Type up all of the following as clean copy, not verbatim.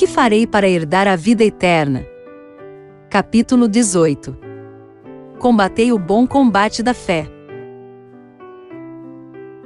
que farei para herdar a vida eterna? Capítulo 18. Combatei o bom combate da fé.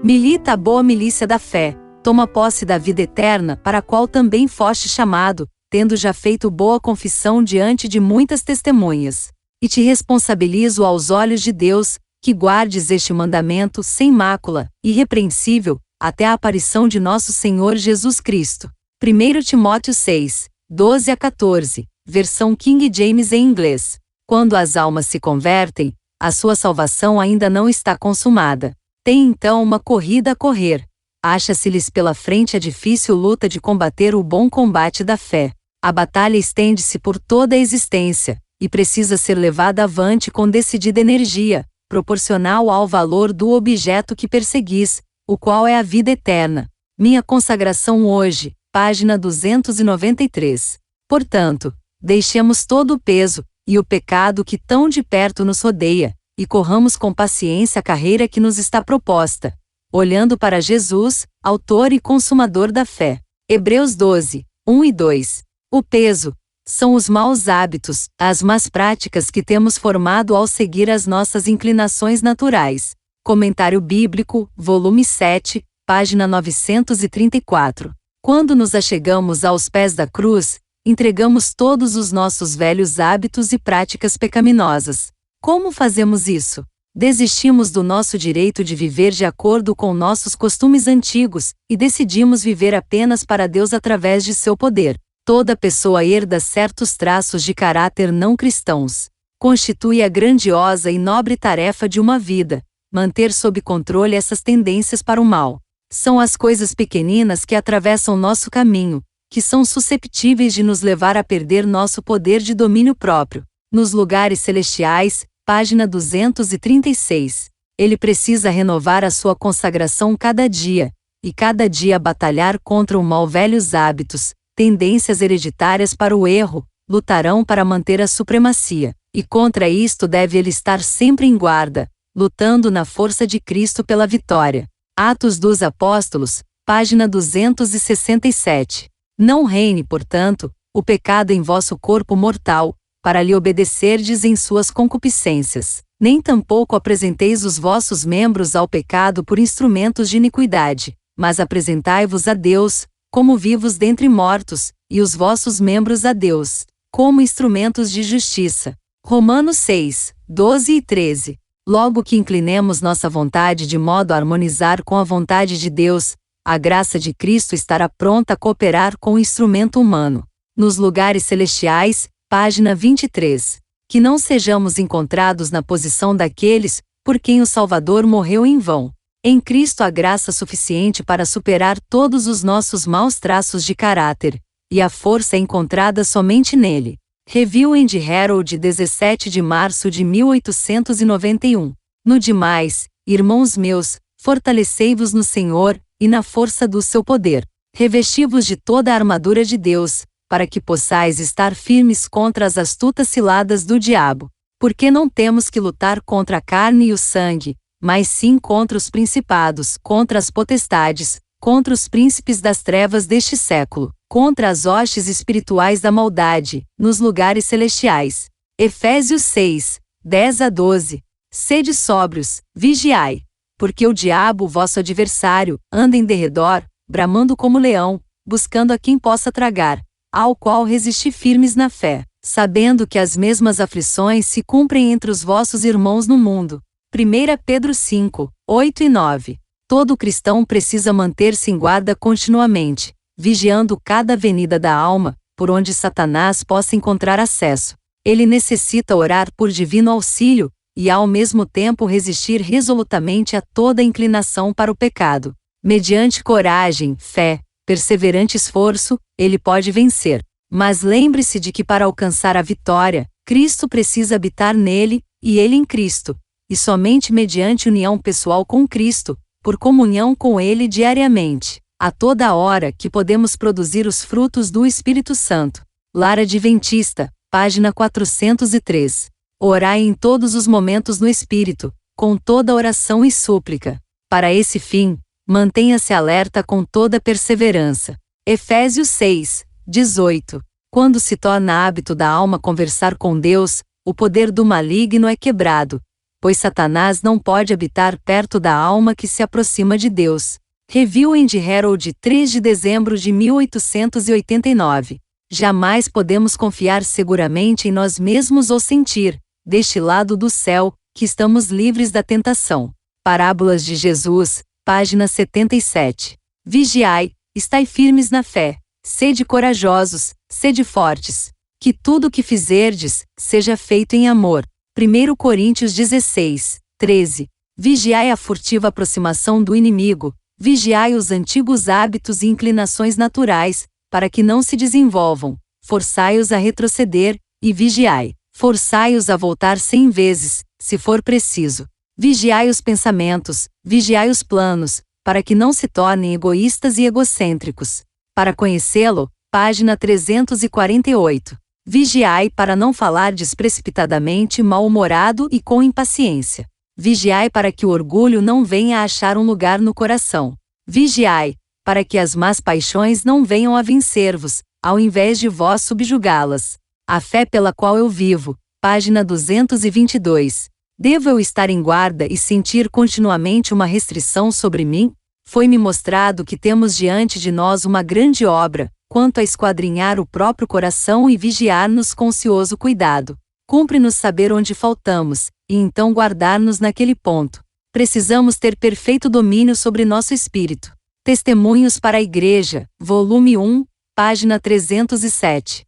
Milita a boa milícia da fé, toma posse da vida eterna, para a qual também foste chamado, tendo já feito boa confissão diante de muitas testemunhas. E te responsabilizo aos olhos de Deus, que guardes este mandamento sem mácula, irrepreensível, até a aparição de nosso Senhor Jesus Cristo. 1 Timóteo 6, 12 a 14, versão King James em inglês. Quando as almas se convertem, a sua salvação ainda não está consumada. Tem então uma corrida a correr. Acha-se-lhes pela frente a difícil luta de combater o bom combate da fé. A batalha estende-se por toda a existência, e precisa ser levada avante com decidida energia, proporcional ao valor do objeto que perseguis, o qual é a vida eterna. Minha consagração hoje, página 293. Portanto, deixemos todo o peso e o pecado que tão de perto nos rodeia, e corramos com paciência a carreira que nos está proposta, olhando para Jesus, autor e consumador da fé. Hebreus 12, 1 e 2. O peso são os maus hábitos, as más práticas que temos formado ao seguir as nossas inclinações naturais. Comentário Bíblico, volume 7, página 934. Quando nos achegamos aos pés da cruz, entregamos todos os nossos velhos hábitos e práticas pecaminosas. Como fazemos isso? Desistimos do nosso direito de viver de acordo com nossos costumes antigos, e decidimos viver apenas para Deus através de seu poder. Toda pessoa herda certos traços de caráter não cristãos. Constitui a grandiosa e nobre tarefa de uma vida, manter sob controle essas tendências para o mal. São as coisas pequeninas que atravessam nosso caminho, que são susceptíveis de nos levar a perder nosso poder de domínio próprio. Nos lugares celestiais, página 236. Ele precisa renovar a sua consagração cada dia, e cada dia batalhar contra o mal. Velhos hábitos, tendências hereditárias para o erro, lutarão para manter a supremacia, e contra isto deve ele estar sempre em guarda, lutando na força de Cristo pela vitória. Atos dos Apóstolos, página 267. Não reine, portanto, o pecado em vosso corpo mortal, para lhe obedecerdes em suas concupiscências. Nem tampouco apresenteis os vossos membros ao pecado por instrumentos de iniquidade, mas apresentai-vos a Deus, como vivos dentre mortos, e os vossos membros a Deus, como instrumentos de justiça. Romanos 6, 12 e 13. Logo que inclinemos nossa vontade de modo a harmonizar com a vontade de Deus, a graça de Cristo estará pronta a cooperar com o instrumento humano. Nos lugares celestiais, página 23. Que não sejamos encontrados na posição daqueles por quem o Salvador morreu em vão. Em Cristo há graça suficiente para superar todos os nossos maus traços de caráter, e a força é encontrada somente nele. Review and Herald, 17 de março de 1891. No demais, irmãos meus, fortalecei-vos no Senhor, e na força do seu poder. Revesti-vos de toda a armadura de Deus, para que possais estar firmes contra as astutas ciladas do diabo. Porque não temos que lutar contra a carne e o sangue, mas sim contra os principados, contra as potestades, contra os príncipes das trevas deste século, contra as hostes espirituais da maldade, nos lugares celestiais. Efésios 6, 10 a 12. Sede sóbrios, vigiai, porque o diabo, vosso adversário, anda em derredor, bramando como leão, buscando a quem possa tragar, ao qual resisti firmes na fé, sabendo que as mesmas aflições se cumprem entre os vossos irmãos no mundo. 1 Pedro 5, 8 e 9. Todo cristão precisa manter-se em guarda continuamente, vigiando cada avenida da alma, por onde Satanás possa encontrar acesso. Ele necessita orar por divino auxílio, e ao mesmo tempo resistir resolutamente a toda inclinação para o pecado. Mediante coragem, fé, perseverante esforço, ele pode vencer. Mas lembre-se de que para alcançar a vitória, Cristo precisa habitar nele, e ele em Cristo. E somente mediante união pessoal com Cristo, por comunhão com Ele diariamente, a toda hora que podemos produzir os frutos do Espírito Santo. Lar Adventista, página 403. Orai em todos os momentos no Espírito, com toda oração e súplica. Para esse fim, mantenha-se alerta com toda perseverança. Efésios 6, 18. Quando se torna hábito da alma conversar com Deus, o poder do maligno é quebrado, pois Satanás não pode habitar perto da alma que se aproxima de Deus. Review and Herald, 3 de dezembro de 1889. Jamais podemos confiar seguramente em nós mesmos ou sentir, deste lado do céu, que estamos livres da tentação. Parábolas de Jesus, página 77. Vigiai, estai firmes na fé, sede corajosos, sede fortes. Que tudo o que fizerdes, seja feito em amor. 1 Coríntios 16, 13. Vigiai a furtiva aproximação do inimigo, vigiai os antigos hábitos e inclinações naturais, para que não se desenvolvam, forçai-os a retroceder, e vigiai, forçai-os a voltar 100 vezes, se for preciso. Vigiai os pensamentos, vigiai os planos, para que não se tornem egoístas e egocêntricos. Para conhecê-lo, página 348. Vigiai para não falar desprecipitadamente, mal-humorado e com impaciência. Vigiai para que o orgulho não venha a achar um lugar no coração. Vigiai, para que as más paixões não venham a vencer-vos, ao invés de vós subjugá-las. A fé pela qual eu vivo, página 222. Devo eu estar em guarda e sentir continuamente uma restrição sobre mim? Foi-me mostrado que temos diante de nós uma grande obra, quanto a esquadrinhar o próprio coração e vigiar-nos com ocioso cuidado. Cumpre-nos saber onde faltamos, e então guardar-nos naquele ponto. Precisamos ter perfeito domínio sobre nosso espírito. Testemunhos para a Igreja, volume 1, página 307.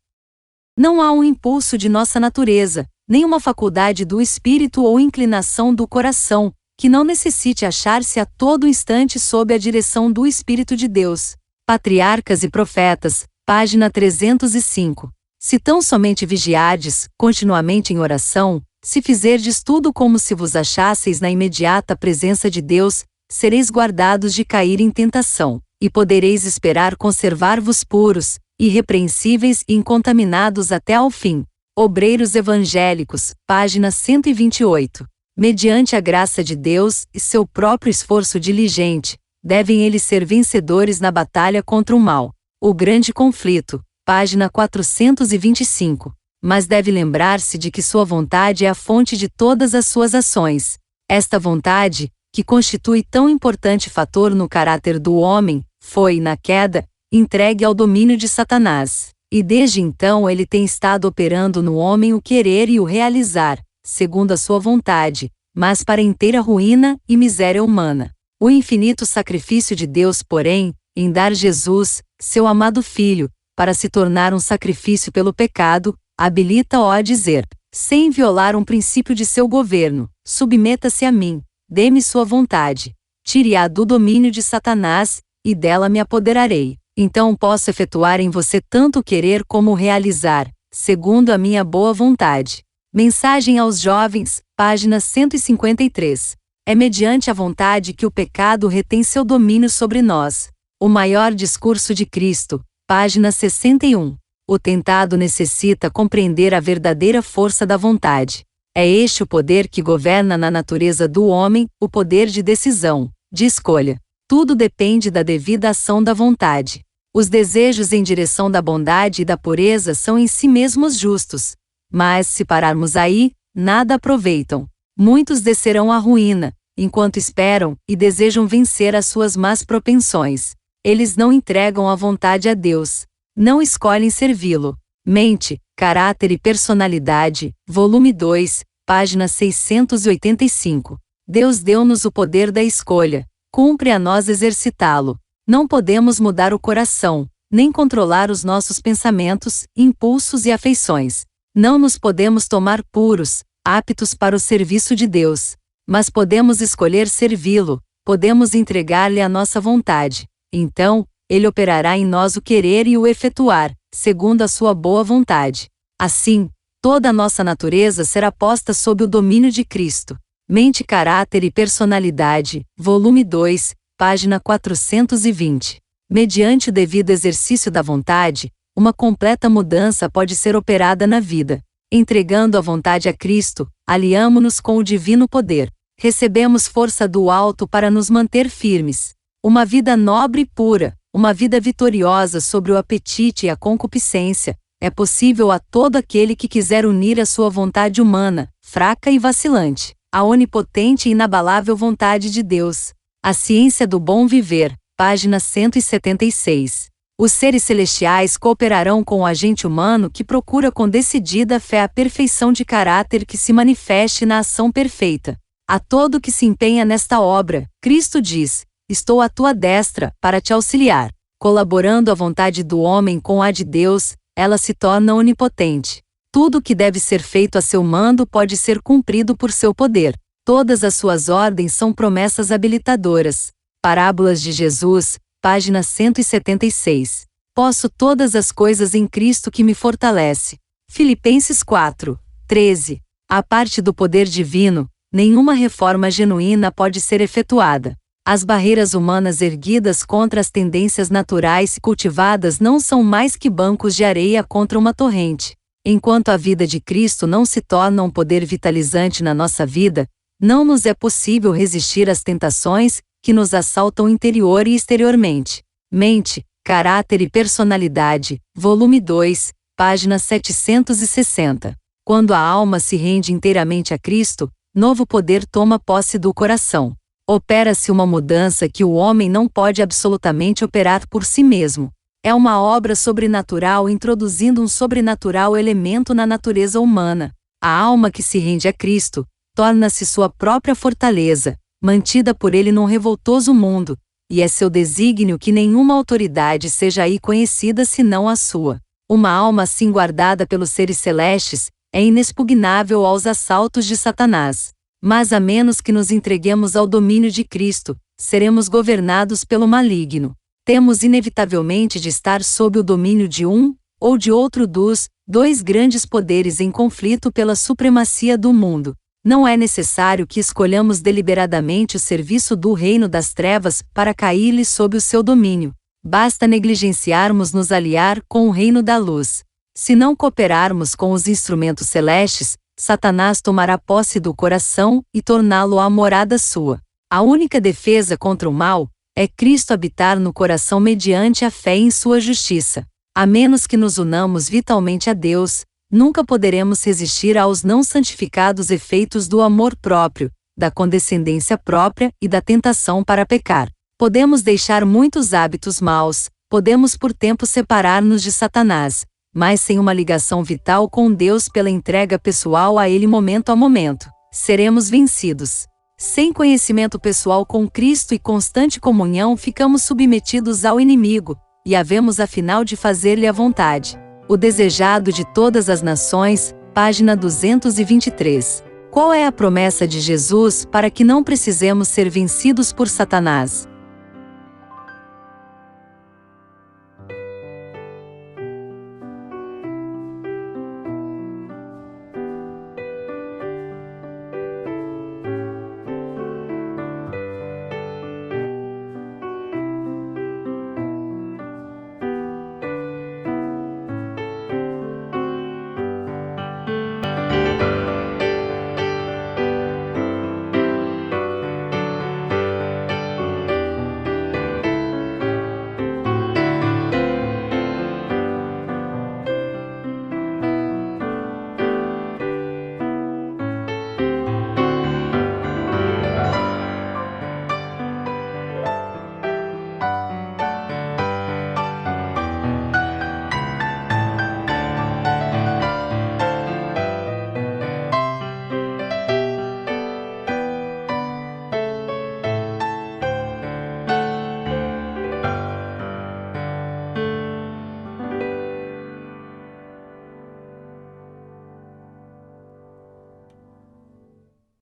Não há um impulso de nossa natureza, nem uma faculdade do espírito ou inclinação do coração, que não necessite achar-se a todo instante sob a direção do Espírito de Deus. Patriarcas e Profetas, página 305. Se tão somente vigiardes, continuamente em oração, se fizerdes tudo como se vos achasseis na imediata presença de Deus, sereis guardados de cair em tentação, e podereis esperar conservar-vos puros, irrepreensíveis e incontaminados até ao fim. Obreiros Evangélicos, página 128. Mediante a graça de Deus e seu próprio esforço diligente, devem eles ser vencedores na batalha contra o mal. O grande conflito, página 425. Mas deve lembrar-se de que sua vontade é a fonte de todas as suas ações. Esta vontade, que constitui tão importante fator no caráter do homem, foi, na queda, entregue ao domínio de Satanás. E desde então ele tem estado operando no homem o querer e o realizar, segundo a sua vontade, mas para inteira ruína e miséria humana. O infinito sacrifício de Deus, porém, em dar Jesus, seu amado Filho, para se tornar um sacrifício pelo pecado, habilita-o a dizer, sem violar um princípio de seu governo, submeta-se a mim, dê-me sua vontade, tire-a do domínio de Satanás, e dela me apoderarei. Então posso efetuar em você tanto o querer como o realizar, segundo a minha boa vontade. Mensagem aos jovens, página 153. É mediante a vontade que o pecado retém seu domínio sobre nós. O maior discurso de Cristo, página 61. O tentado necessita compreender a verdadeira força da vontade. É este o poder que governa na natureza do homem, o poder de decisão, de escolha. Tudo depende da devida ação da vontade. Os desejos em direção da bondade e da pureza são em si mesmos justos. Mas, se pararmos aí, nada aproveitam. Muitos descerão à ruína, enquanto esperam e desejam vencer as suas más propensões. Eles não entregam a vontade a Deus. Não escolhem servi-lo. Mente, Caráter e Personalidade, volume 2, página 685. Deus deu-nos o poder da escolha. Cumpre a nós exercitá-lo. Não podemos mudar o coração, nem controlar os nossos pensamentos, impulsos e afeições. Não nos podemos tomar puros, aptos para o serviço de Deus. Mas podemos escolher servi-lo, podemos entregar-lhe a nossa vontade. Então, ele operará em nós o querer e o efetuar, segundo a sua boa vontade. Assim, toda a nossa natureza será posta sob o domínio de Cristo. Mente, Caráter e Personalidade, volume 2, página 420. Mediante o devido exercício da vontade, uma completa mudança pode ser operada na vida. Entregando a vontade a Cristo, aliamo-nos com o divino poder. Recebemos força do alto para nos manter firmes. Uma vida nobre e pura, uma vida vitoriosa sobre o apetite e a concupiscência, é possível a todo aquele que quiser unir a sua vontade humana, fraca e vacilante, à onipotente e inabalável vontade de Deus. A Ciência do Bom Viver, página 176. Os seres celestiais cooperarão com o agente humano que procura com decidida fé a perfeição de caráter que se manifeste na ação perfeita. A todo que se empenha nesta obra, Cristo diz: estou à tua destra, para te auxiliar. Colaborando a vontade do homem com a de Deus, ela se torna onipotente. Tudo o que deve ser feito a seu mando pode ser cumprido por seu poder. Todas as suas ordens são promessas habilitadoras. Parábolas de Jesus, página 176. Posso todas as coisas em Cristo que me fortalece. Filipenses 4, 13. À parte do poder divino, nenhuma reforma genuína pode ser efetuada. As barreiras humanas erguidas contra as tendências naturais cultivadas não são mais que bancos de areia contra uma torrente. Enquanto a vida de Cristo não se torna um poder vitalizante na nossa vida, não nos é possível resistir às tentações que nos assaltam interior e exteriormente. Mente, Caráter e Personalidade, volume 2, página 760. Quando a alma se rende inteiramente a Cristo, novo poder toma posse do coração. Opera-se uma mudança que o homem não pode absolutamente operar por si mesmo. É uma obra sobrenatural introduzindo um sobrenatural elemento na natureza humana. A alma que se rende a Cristo torna-se sua própria fortaleza, mantida por ele num revoltoso mundo, e é seu desígnio que nenhuma autoridade seja aí conhecida senão a sua. Uma alma assim guardada pelos seres celestes é inexpugnável aos assaltos de Satanás. Mas a menos que nos entreguemos ao domínio de Cristo, seremos governados pelo maligno. Temos inevitavelmente de estar sob o domínio de um, ou de outro dos, dois grandes poderes em conflito pela supremacia do mundo. Não é necessário que escolhamos deliberadamente o serviço do reino das trevas para cair-lhe sob o seu domínio. Basta negligenciarmos nos aliar com o reino da luz. Se não cooperarmos com os instrumentos celestes, Satanás tomará posse do coração e torná-lo a morada sua. A única defesa contra o mal é Cristo habitar no coração mediante a fé em sua justiça. A menos que nos unamos vitalmente a Deus, nunca poderemos resistir aos não santificados efeitos do amor próprio, da condescendência própria e da tentação para pecar. Podemos deixar muitos hábitos maus, podemos por tempo separar-nos de Satanás, mas sem uma ligação vital com Deus pela entrega pessoal a Ele momento a momento, seremos vencidos. Sem conhecimento pessoal com Cristo e constante comunhão ficamos submetidos ao inimigo, e havemos afinal de fazer-lhe a vontade. O desejado de todas as nações, página 223. Qual é a promessa de Jesus para que não precisemos ser vencidos por Satanás?